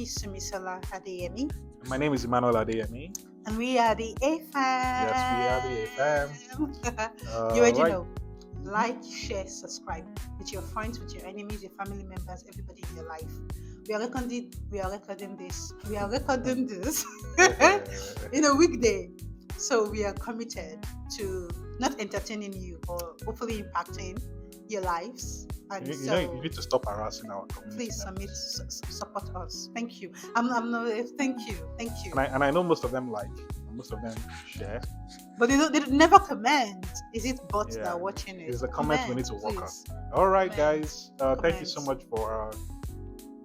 Sumisola Adeyemi, My name is Emmanuel Adeyemi. and we are the A Fam. Yes, we are the A You already right. know. Like, share, subscribe with your friends, with your enemies, your family members, everybody in your life. We are recording this in a weekday. So we are committed to not entertaining you, but hopefully impacting your lives. And You need to stop harassing our community. please members. support us. Thank you. I'm not. Thank you. And I know most of them share. But they never comment. Is it bots that Yeah, are watching it? It's a comment we need to work on. please. All right, Comment. guys. Thank you so much for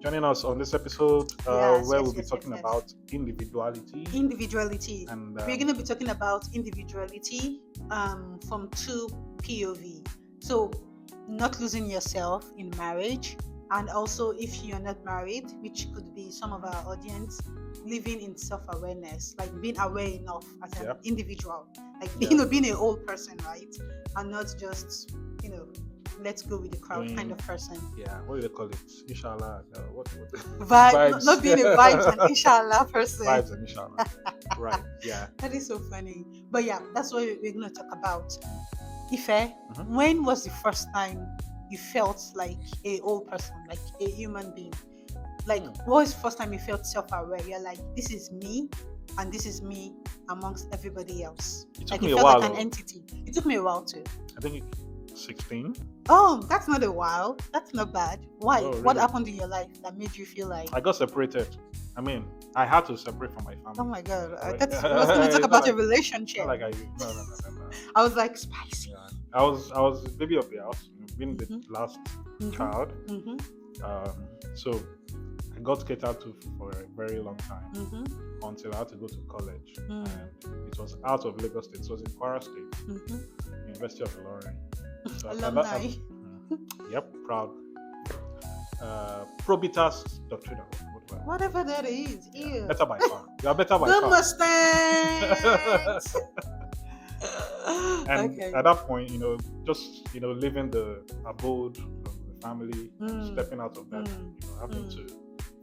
joining us on this episode, Yes, where yes, we'll be yes, talking yes. about individuality. Individuality. And We're going to be talking about individuality from two POV. So, not losing yourself in marriage, and also if you're not married, which could be some of our audience, living in self-awareness, like being aware enough as an individual, like being a whole person, right? And not just let's go with the crowd kind of person. Yeah, what do they call it? Inshallah. What? Vibes. Not being a vibes and inshallah person. Vibes and inshallah. Right. Yeah. That is so funny. But yeah, that's what we're going to talk about. Ife, when was the first time you felt like a whole person, like a human being? Like, what was the first time you felt self-aware? You're like, this is me, and this is me amongst everybody else. It took like, me it a felt while. like an entity. It took me a while too. I think 16. Oh, that's not a while. That's not bad. Why? Oh, really? What happened in your life that made you feel like? I got separated. I mean, I had to separate from my family. Oh my god! Right. I was going to talk about a It's relationship. not like no. I was like spicy. Yeah. I was the baby of the house, being the last child. So I got catered to for a very long time until I had to go to college. And it was out of Lagos State. It was in Kwara State, University of Ilorin. So Alumni. Yep, proud. Probitas doctrinal. Whatever that is. Yeah, better by far. You are better by The far. Mustangs. And at that point, just leaving the abode of the family, stepping out of that, having to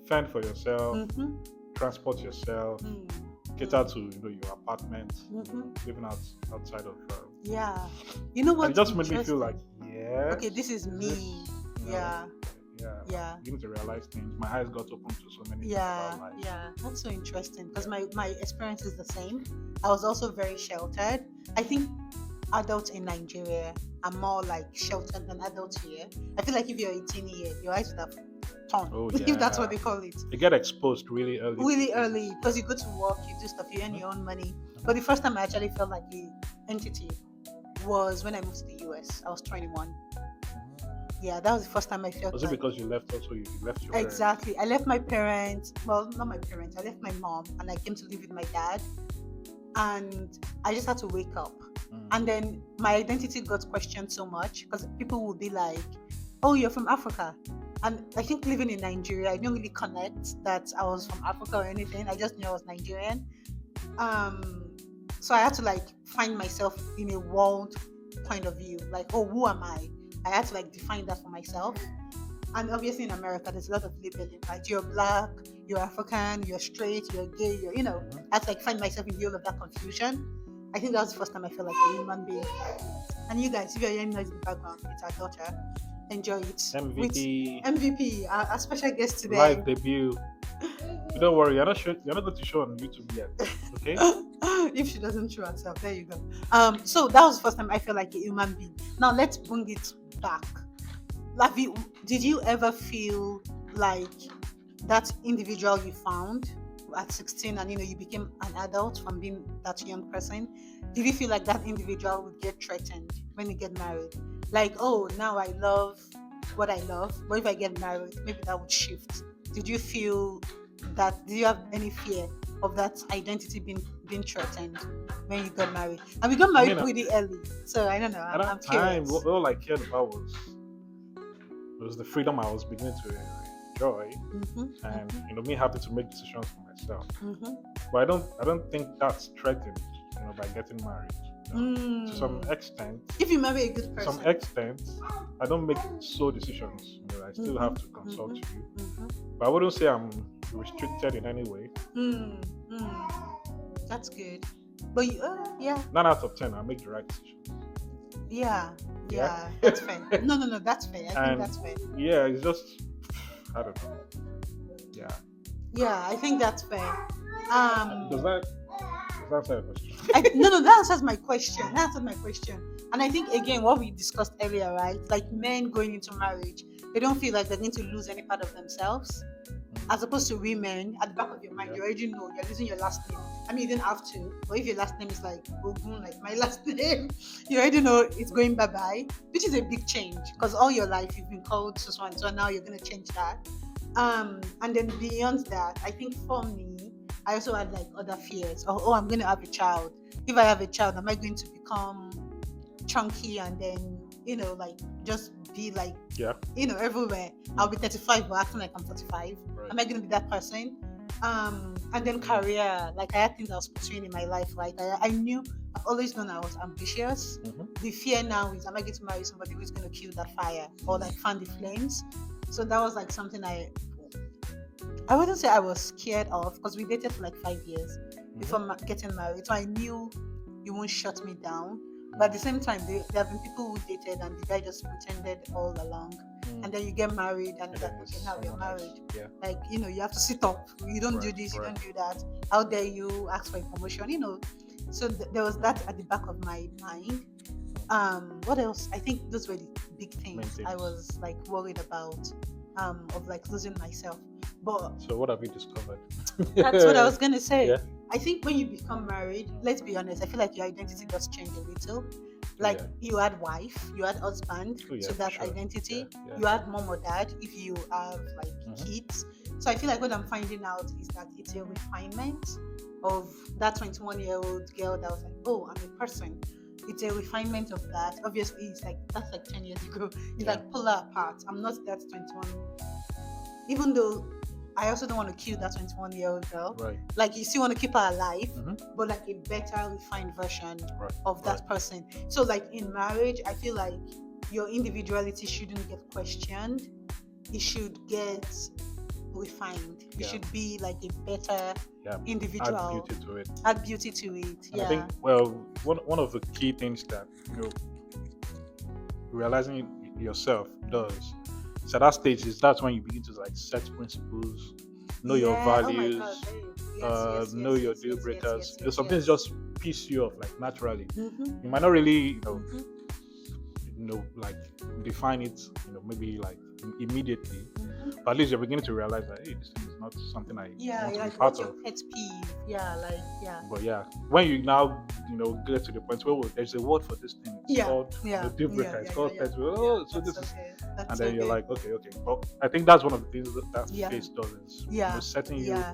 fend for yourself, transport yourself, cater to your apartment, living outside of. Yeah, you know what? And it just made me feel like, okay, this is me. Yeah. Beginning to realize things. My eyes got open to so many things about life. Yeah, that's so interesting because my experience is the same. I was also very sheltered. I think adults in Nigeria are more like sheltered than adults here. I feel like if you're 18 years, your eyes would have turned. Oh, yeah. If that's what they call it. You get exposed really early. Really early because you go to work, you do stuff, you earn your own money. But the first time I actually felt like the entity was when I moved to the US. I was 21. Yeah, that was the first time I felt. Was it because you left also? You left your parents? Exactly. I left my parents. Well, not my parents. I left my mom and I came to live with my dad. And I just had to wake up. And then my identity got questioned so much because people would be like, oh, you're from Africa. And I think living in Nigeria, I didn't really connect that I was from Africa or anything. I just knew I was Nigerian. So I had to find myself in a world point of view. Like, oh, who am I? I had to define that for myself. And obviously in America, there's a lot of labeling. Like, you're black, you're African, you're straight, you're gay, I had to find myself in the middle of that confusion. I think that was the first time I felt like a human being. And you guys, if you're hearing noise in the background, it's our daughter. Enjoy it. MVP. MVP, our special guest today. Live debut. Don't worry, you're not going to show on YouTube yet. Okay? If she doesn't show herself, there you go. So that was the first time I felt like a human being. Now let's bring it back. Did you ever feel like that individual you found at 16 and you became an adult from being that young person? Did you feel like that individual would get threatened when you get married? Like, oh, now I love what I love, but if I get married, maybe that would shift. Did you feel that? Did you have any fear of that identity being threatened when you got married? And we got married pretty early, so I don't know. At that time, all I cared about was the freedom I was beginning to enjoy, and me having to make decisions for myself. But I don't think that's threatened, by getting married. To some extent, if you marry a good to some person, extent, I don't make sole decisions. I still have to consult you, but I wouldn't say I'm restricted in any way. That's good. But yeah. 9 out of 10, I make the right decision. Yeah, that's fair. No, that's fair. I think that's fair. Yeah, it's just, I don't know. Yeah, I think that's fair. Does that answer your question? No, that answers my question. And I think again, what we discussed earlier, right? Like men going into marriage, they don't feel like they're going to lose any part of themselves. As opposed to women, at the back of your mind, you already know you're losing your last name. I mean, you didn't have to, but if your last name is like Ogun, like my last name, you already know it's going bye-bye, which is a big change because all your life you've been called so and so, now you're going to change that. And then beyond that, I think for me, I also had like other fears. I'm going to have a child. If I have a child, am I going to become chunky and then, like just be like, everywhere? I'll be 35 but acting like I'm 45. Right. Am I going to be that person? And then career, like I had things I was pursuing in my life. Like I've always known I was ambitious. The fear now is, am I going to marry somebody who's going to kill that fire or like fan the flames? So that was like something I wouldn't say I was scared of, because we dated for like 5 years before getting married. So I knew you won't shut me down. But at the same time, there have been people who dated and the guy just pretended all along. And then you get married and like, okay, now you're married. Yeah. Like, you have to sit up. You don't do this, you don't do that. How dare you ask for a promotion, So there was that at the back of my mind. What else? I think those were the big things I was like worried about, of like losing myself. But so what have you discovered? That's what I was gonna say. Yeah. I think when you become married, let's be honest, I feel like your identity does change a little. Like you had wife, you had husband, so that identity. Yeah. You had mom or dad if you have like kids. So I feel like what I'm finding out is that it's a refinement of that 21-year-old girl that was like, oh, I'm a person. It's a refinement of that. Obviously, it's like that's like 10 years ago. It's like polar apart. I'm not that 21. Even though I also don't want to kill that 21-year-old girl. Right. Like you still want to keep her alive, but like a better refined version of that person. So like in marriage, I feel like your individuality shouldn't get questioned. It should get refined. It should be like a better individual. Add beauty to it. And I think, well, one of the key things that realizing yourself does. So at that stage that's when you begin to like set principles, know your values, know your deal breakers. Some things just piss you off like naturally. You might not really, like define it, maybe like immediately. But at least you're beginning to realize that this thing is not something I want to be part of. Pet peeve. But when you now get to the point where there's a word for this thing, it's called deal breaker. It's called pet peeve. So this is, and then you're like, okay. But I think that's one of the things that face does is setting you,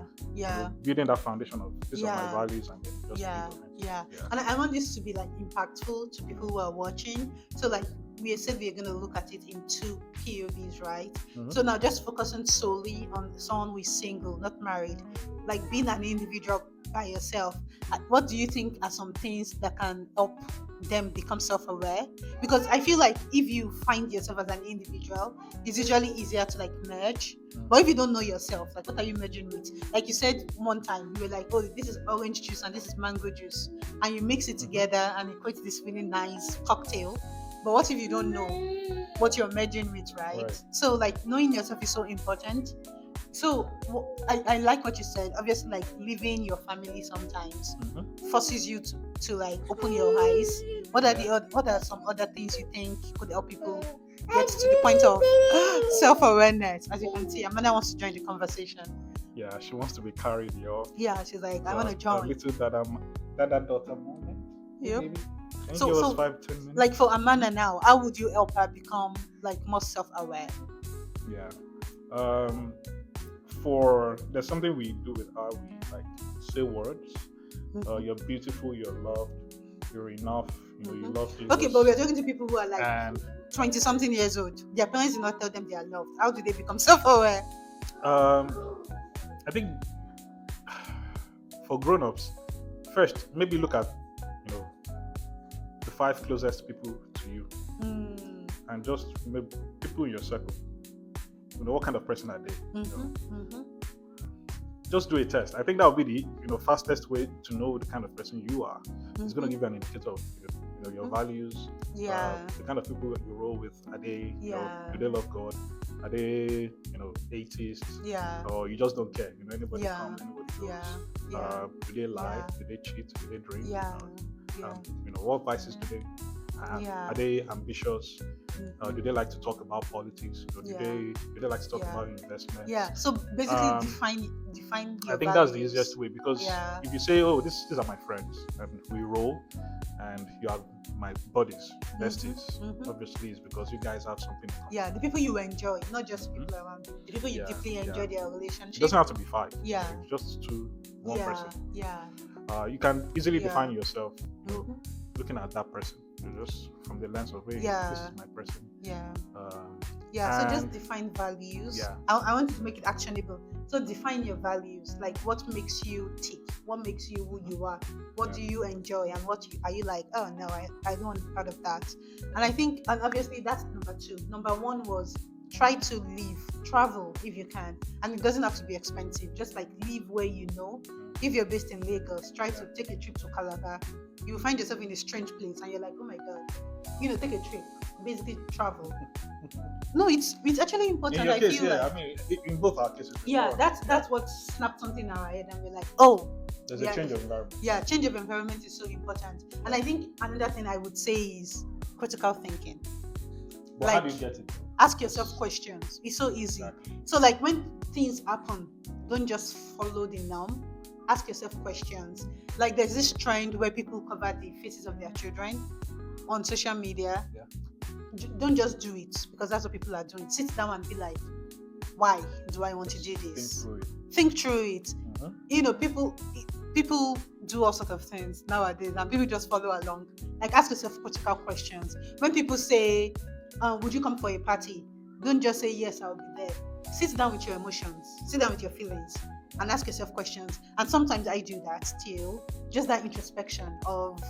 building that foundation of these are my values, and then just And I want this to be like impactful to people who are watching. So like we said, we're going to look at it in 2 POVs, right? So now just focusing solely on someone who is single, not married, like being an individual by yourself. What do you think are some things that can help them become self-aware? Because I feel like if you find yourself as an individual, it's usually easier to like merge. But if you don't know yourself, like what are you merging with? Like you said one time, you were like, oh, this is orange juice and this is mango juice, and you mix it together and it creates this really nice cocktail. But what if you don't know what you're merging with, right? So like knowing yourself is so important. So I like what you said. Obviously, like leaving your family sometimes forces you to like open your eyes. What are some other things you think could help people get to the point of self-awareness? As you can see, Amanda wants to join the conversation. Yeah, she wants to be carried, Yeah, she's like, I want to join. A little that daughter moment. Yep. Maybe. So 5-10 minutes. Like for Amanda now, how would you help her become like more self-aware? Yeah. There's something we do with her. We like say words. You're beautiful. You're loved. You're enough. You love Jesus. Okay, but we're talking to people who are like 20-something years old. Their parents do not tell them they are loved. How do they become self-aware? I think for grown-ups, first maybe look at 5 closest people to you, and just maybe people in your circle. What kind of person are they? Just do a test. I think that would be the fastest way to know the kind of person you are. It's going to give you an indicator of your values. The kind of people that you roll with. Are they do they love God? Are they atheists? Or you just don't care? Anybody comes, anybody goes. Do they lie? Do they cheat? Do they drink? What vices do they have? Are they ambitious? Do they like to talk about politics? Do they like to talk about investment? So basically, define your I think that's the easiest way, because if you say, "Oh, these are my friends," and we roll, and you are my buddies, besties, obviously, it's because you guys have something in common. The people you enjoy, not just people around you. The people you deeply enjoy their relationship. It doesn't have to be 5. It's just 2, 1 person. You can easily define yourself, looking at that person, just from the lens of, hey, this is my person. So just define values. I want to make it actionable. So define your values, like what makes you tick, what makes you who you are, what do you enjoy, and are you like, oh no, I don't want to be part of that. And I think, and obviously that's number 2. Number 1 was try to travel if you can, and it doesn't have to be expensive. Just like live where you know. If you're based in Lagos, try to take a trip to Calabar. You will find yourself in a strange place, and you're like, oh my god, take a trip. Basically, travel. No, it's actually important. In your case, feel I mean, in both our cases. That's what snapped something in our head, and we're like, oh. There's a change of environment. Change of environment is so important. And I think another thing I would say is critical thinking. But how do you get it? Ask yourself questions. It's so easy. Exactly. So like when things happen, don't just follow the norm. Ask yourself questions. Like there's this trend where people cover the faces of their children on social media. Don't just do it because that's what people are doing. Sit down and be like, why do I want to do this? Think through it. People do all sorts of things nowadays, and people just follow along. Like ask yourself critical questions. When people say, would you come for a party? Don't just say yes, I'll be there. Sit down with your emotions, sit down with your feelings, and ask yourself questions. And sometimes I do that still, just that introspection of,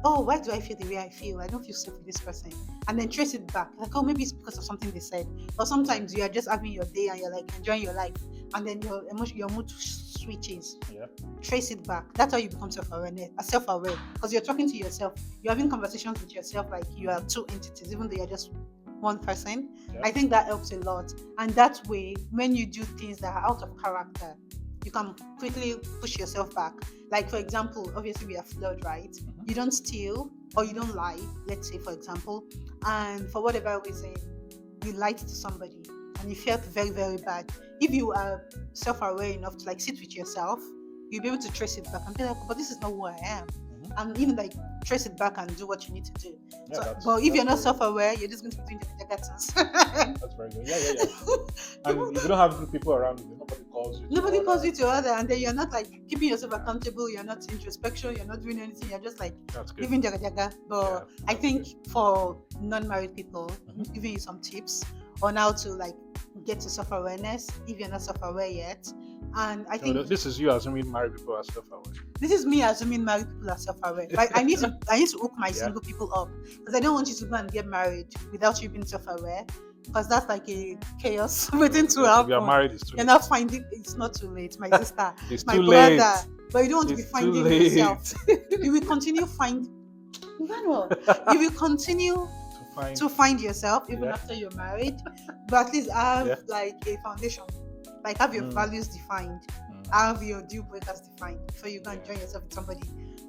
oh, why do I feel the way I feel? I don't feel safe with this person. And then trace it back. Like, oh, maybe it's because of something they said. Or sometimes you are just having your day and you're like enjoying your life. And then your mood switches. Trace it back. That's how you become self-aware. Because you're talking to yourself. You're having conversations with yourself like you are 2 entities, even though you're just one person. I think that helps a lot. And that way, when you do things that are out of character, you can quickly push yourself back. Like, for example, obviously we are flawed, right? You don't steal or you don't lie, let's say, for example, and for whatever reason, you lied to somebody and you felt very, very bad. If you are self-aware enough to sit with yourself, you'll be able to trace it back and be like, but this is not who I am. And even trace it back and do what you need to do. But if you're not self-aware, you're just going to be doing the gatters. That's very good. And if you don't have good people around you, nobody calls you. Nobody calls you to order, and then you're not keeping yourself accountable. You're not introspection. You're not doing anything. You're just living jaga. But I think for non-married people, giving you some tips on how to get to self-awareness if you're not self-aware yet. And I think this is you assuming married people are self-aware. This is me assuming married people are self-aware. I need to hook my single people up, because I don't want you to go and get married without you being self-aware, because that's like a chaos waiting to happen. If you're married, it's too late. You're not finding. It's not too late, my sister, it's my too brother. Late. But you don't want to be finding yourself. You will continue Emmanuel, you will continue to find yourself even after you're married, but at least have a foundation. Have your values defined, have your deal breakers defined before you go and join yourself with somebody.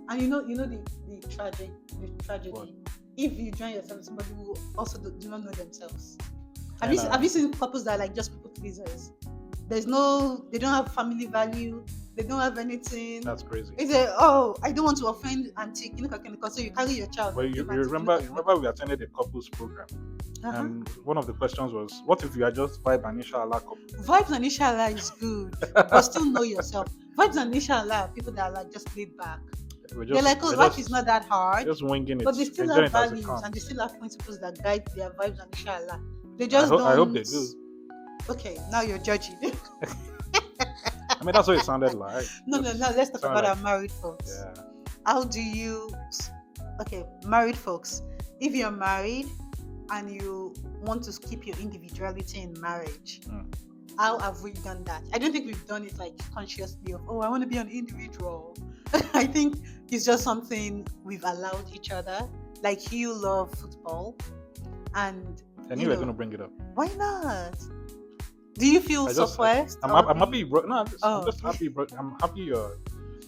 And the tragedy. What? If you join yourself with somebody who also do not know themselves. Have you seen couples that are just people pleasers? They don't have family value. They don't have anything. That's crazy. It's I don't want to offend auntie. So you carry your child. Well, you remember we attended a couples program. And one of the questions was, what if you are just vibe and inshallah couple? Vibes and inshallah is good, but still know yourself. Vibes and inshallah are people that are just laid back. They're like, life is not that hard. Just winging it. But they still have values and they still have principles that guide their vibes and inshallah. They just don't. I hope they do. Okay, now you're judging. I mean, that's what it sounded like. No. Let's talk about our married folks. Yeah. How do you okay, married folks, if you're married and you want to keep your individuality in marriage, how have we done that? I don't think we've done it like consciously of, oh, I want to be an individual. I think it's just something we've allowed each other. Like you love football, and I knew you were going to bring it up. Why not? Do you feel suppressed? I'm happy. No, I'm just okay. happy. I'm happy you're.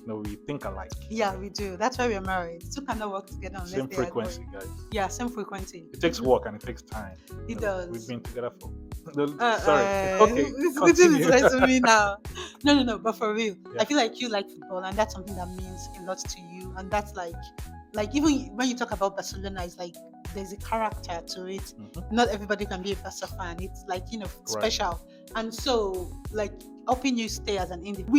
We think alike. Yeah, we do. That's why we're married. Two cannot work together unless same frequency, guys. Yeah, same frequency. It takes work and it takes time. It does. We've been together for. Sorry. Okay. It's to me now. No. But for real, I feel like you like football, and that's something that means a lot to you. And that's like even when you talk about Barcelona, it's like there's a character to it. Mm-hmm. Not everybody can be a Barca fan. It's like special. Right. And so like helping you stay as an individual.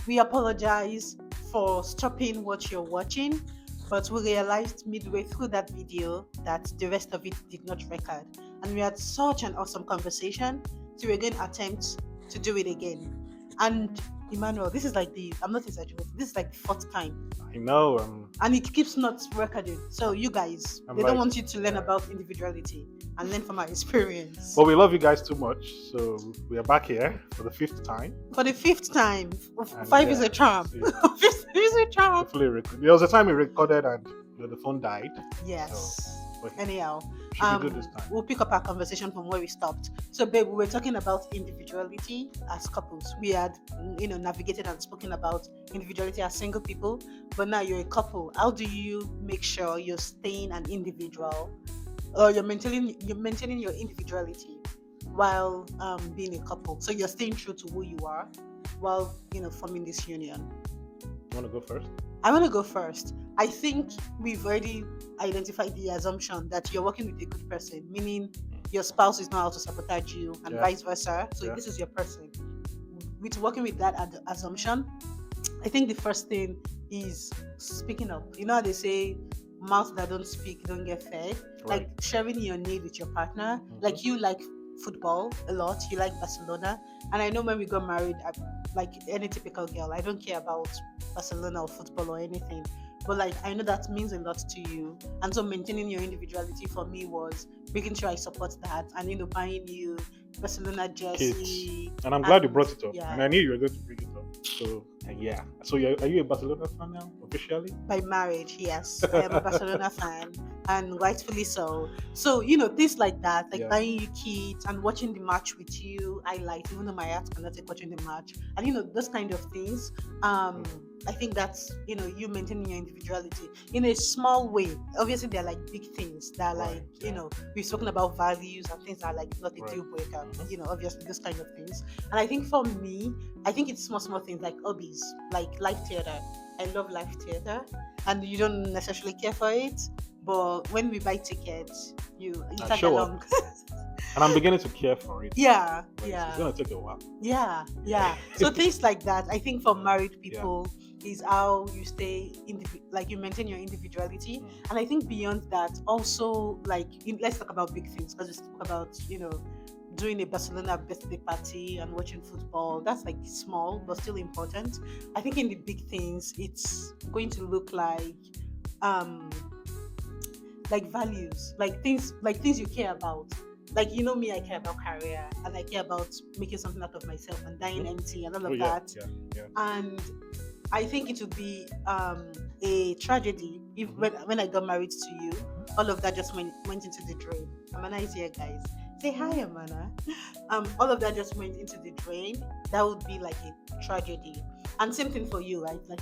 We apologize for stopping what you're watching, but we realized midway through that video that the rest of it did not record, and we had such an awesome conversation to again attempt to do it again. And Emmanuel, this is like I'm not exaggerating, this is like the fourth time. I know. And it keeps not recording. So you guys, they don't want you to learn about individuality and learn from our experience. Well, we love you guys too much, so we are back here for the fifth time. For the fifth time. Five is a charm. Fifth is a charm. Hopefully, there was a time we recorded and the phone died. Yes. So, anyhow, should be good this time. We'll pick up our conversation from where we stopped. So, babe, we were talking about individuality as couples. We had, navigated and spoken about individuality as single people, but now you're a couple. How do you make sure you're staying an individual, or you're maintaining your individuality while being a couple? So you're staying true to who you are while forming this union. You want to go first? I want to go first. I think we've already identified the assumption that you're working with a good person, meaning your spouse is not out to sabotage you and vice versa. So this is your person. With working with that assumption, I think the first thing is speaking up. You know how they say, mouths that don't speak don't get fed? Right. Like sharing your need with your partner. Mm-hmm. Like you like football a lot, you like Barcelona, and I know when we got married, like any typical girl, I don't care about Barcelona or football or anything, but like I know that means a lot to you, and so maintaining your individuality for me was making sure I support that, and buying you Barcelona jersey. And I'm glad you brought it up, and I knew you were going to bring it up. So so are you a Barcelona fan now officially? By marriage, yes, I am a Barcelona fan, and rightfully so. So things like that, like buying you kits and watching the match with you, I like, even though my heart cannot take watching the match, and those kind of things. I think that's you maintaining your individuality in a small way. Obviously, they're like big things that are like we've spoken about values and things that are like not a deal breaker. Mm-hmm. Obviously those kind of things. And I think for me, it's small things like hobbies, like live theater. I love live theater, and you don't necessarily care for it, but when we buy tickets, you tag along. And I'm beginning to care for it. Yeah. It's gonna take a while. Yeah. So things like that, I think for married people, is how you stay you maintain your individuality. And I think beyond that, also let's talk about big things, because we spoke about doing a Barcelona birthday party and watching football. That's like small but still important. I think in the big things, it's going to look like values, like things you care about. Like me, I care about career, and I care about making something out of myself and dying empty and all of that. Yeah. And I think it would be a tragedy if when I got married to you, all of that just went into the drain. Amana is here, guys. Say hi, Amana. All of that just went into the drain. That would be like a tragedy. And same thing for you, right? Like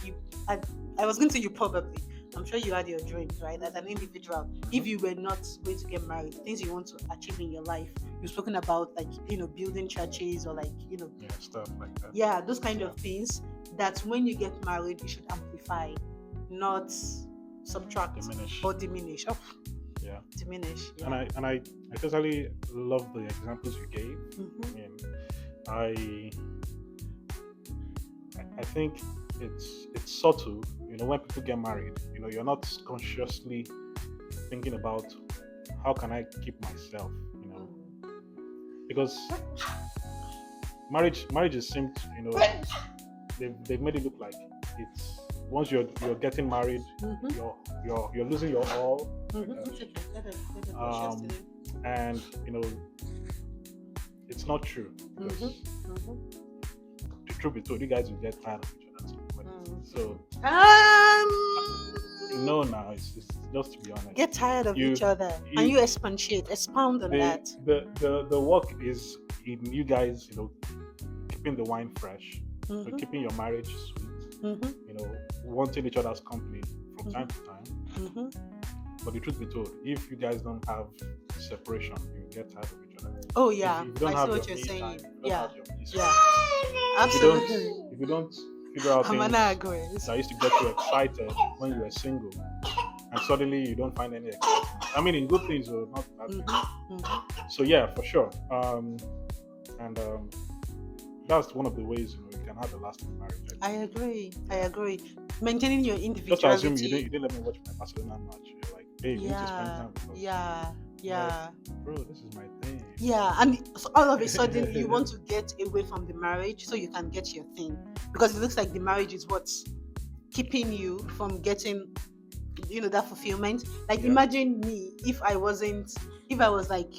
I was going to you probably. I'm sure you had your dreams, right? As an individual, if you were not going to get married, things you want to achieve in your life, you've spoken about building churches or stuff like that. Yeah, those kind of things that when you get married, you should amplify, not subtract or diminish. Diminish. Yeah. And I totally love the examples you gave. Mm-hmm. I mean, I think it's subtle. When people get married, you're not consciously thinking about how can I keep myself, because marriage is seemed, they've made it look like once you're getting married, you're losing your all. Um, and it's not true. Because the truth be told, you guys will get tired of each other at some point. So no, now it's just to be honest. Get tired of each other, and you expound on that. The work is in you guys, keeping the wine fresh, so keeping your marriage sweet, wanting each other's company from time to time. But the truth be told, if you guys don't have separation, you get tired of each other. Oh yeah, if you don't I have see what your you're saying. Time, Yeah, absolutely. If you don't figure out things agrees. that used to get you excited when you were single, and suddenly you don't find any excitement. I mean, in good things or not bad. So yeah, for sure. And that's one of the ways you can have a lasting marriage. I agree. Maintaining your individuality. Just assume you didn't let me watch my Barcelona match. You're like, hey, you need to spend time with us. Yeah. Like, bro, this is my thing. Yeah, and so all of a sudden you want to get away from the marriage so you can get your thing, because it looks like the marriage is what's keeping you from getting, that fulfillment. Like imagine me if I was like,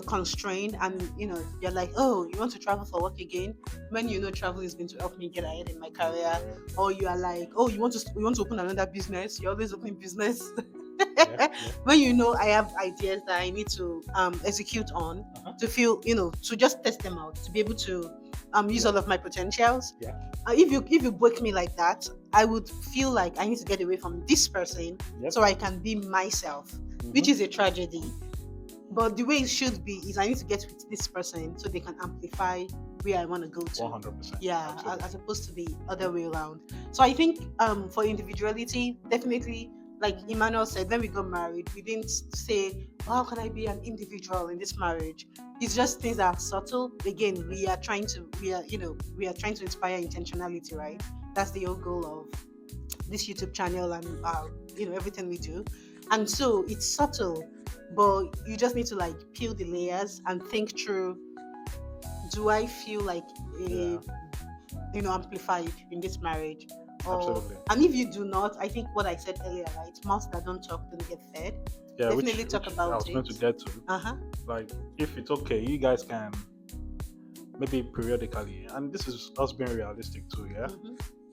constrained, and you're like, oh, you want to travel for work again, when travel is going to help me get ahead in my career, or you are like, oh, you want to open another business, you're always opening business. When I have ideas that I need to execute on, to feel, to just test them out, to be able to use all of my potentials. If you break me like that, I would feel like I need to get away from this person so I can be myself, which is a tragedy. But the way it should be is I need to get with this person so they can amplify where I want to go to. 100%. Yeah, as opposed to the other way around. So I think for individuality, definitely, like Emmanuel said, when we got married, we didn't say, how can I be an individual in this marriage? It's just things that are subtle. Again, we are trying to inspire intentionality, right? That's the whole goal of this YouTube channel and everything we do. And so it's subtle, but you just need to like peel the layers and think through, do I feel like amplified in this marriage? Absolutely. And if you do not, I think what I said earlier, right? Mouths that don't talk don't get fed. Yeah, definitely talk about it. I was going to get to. Like, if it's okay, you guys can maybe periodically, and this is us being realistic too, yeah.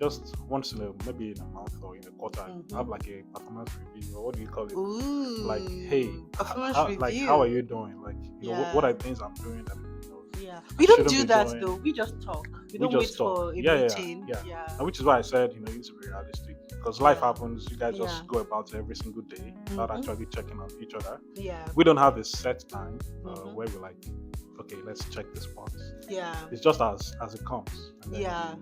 Just once in maybe in a month or in a quarter, have like a performance review, or what do you call it? Ooh, like, hey, how are you doing? Like, what are things I'm doing that we don't do that though. We just talk. We don't wait for a meeting. Yeah. And which is why I said, you need to be realistic, because life happens. You guys just go about every single day without actually checking on each other. Yeah. We don't have a set time where we're like, okay, let's check this box. Yeah. It's just as it comes. And then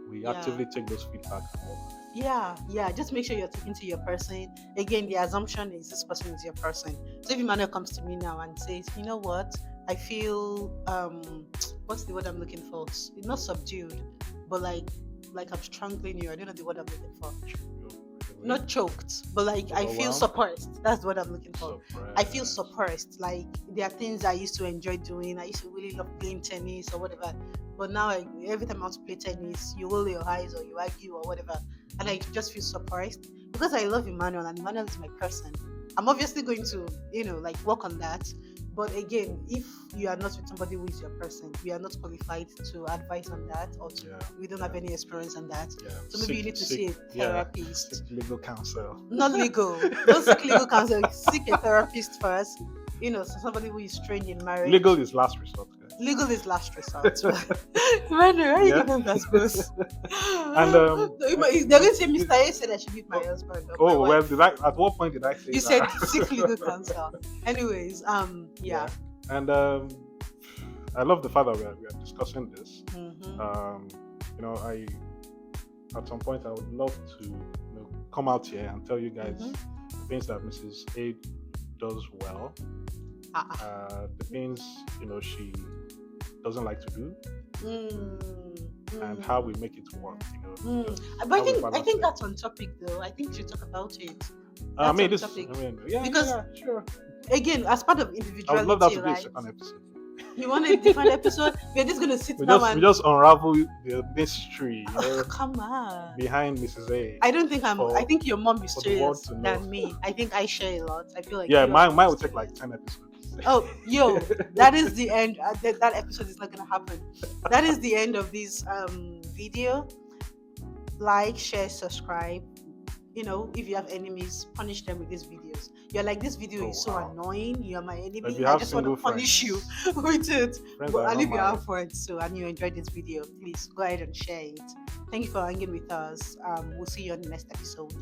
we actively take those feedback and work. Yeah. Just make sure you're talking to your person. Again, the assumption is this person is your person. So if Emmanuel comes to me now and says, you know what? I feel what's the word I'm looking for? It's not subdued, but like I'm strangling you. I don't know the word I'm looking for. Not choked, but like I feel suppressed. That's what I'm looking for. I feel suppressed. Like there are things I used to enjoy doing. I used to really love playing tennis or whatever. But now every time I want to play tennis, you roll your eyes or you argue or whatever, and I just feel suppressed because I love Emmanuel and Emmanuel is my person. I'm obviously going to work on that. But again, if you are not with somebody who is your person, we are not qualified to advise on that, or we don't have any experience on that. Yeah. So maybe you need to see a therapist. Seek legal counsel. Not legal. Don't seek legal counsel. Seek a therapist first. So somebody who is trained in marriage. Legal is last resort. Legal is last resort. Where are you getting that close? And they're going to say, Mr. A said I should meet my husband. Oh well, at what point did I say you that? You said seek legal counsel. Anyways, yeah. And I love the fact that we are discussing this. I at some point I would love to come out here and tell you guys the things that Mrs. A does well. The things she doesn't like to do, and how we make it work. But I think that's on topic though. I think we should talk about it. Sure. Again, as part of individuality, I would love that to be right? a second episode. You want a different episode? We're just gonna sit We now just we and just unravel the mystery, come on. behind Mrs. A. I don't think I for think you're more for the world mysterious to know. than me. I think I share a lot. I feel like Yeah, you are mine will take mysterious. like 10 episodes. Oh, yo, that is the end. That episode is not gonna happen. That is the end of this video. Like, share, subscribe. You know, if you have enemies, punish them with these videos. You're like, this video Oh, is so wow. annoying. You're my If enemy. you I have just want to single punish you friends, with it. friends But that are and not if you married, have friends too and you enjoyed this video, please go ahead and share it. Thank you for hanging with us. We'll see you on the next episode.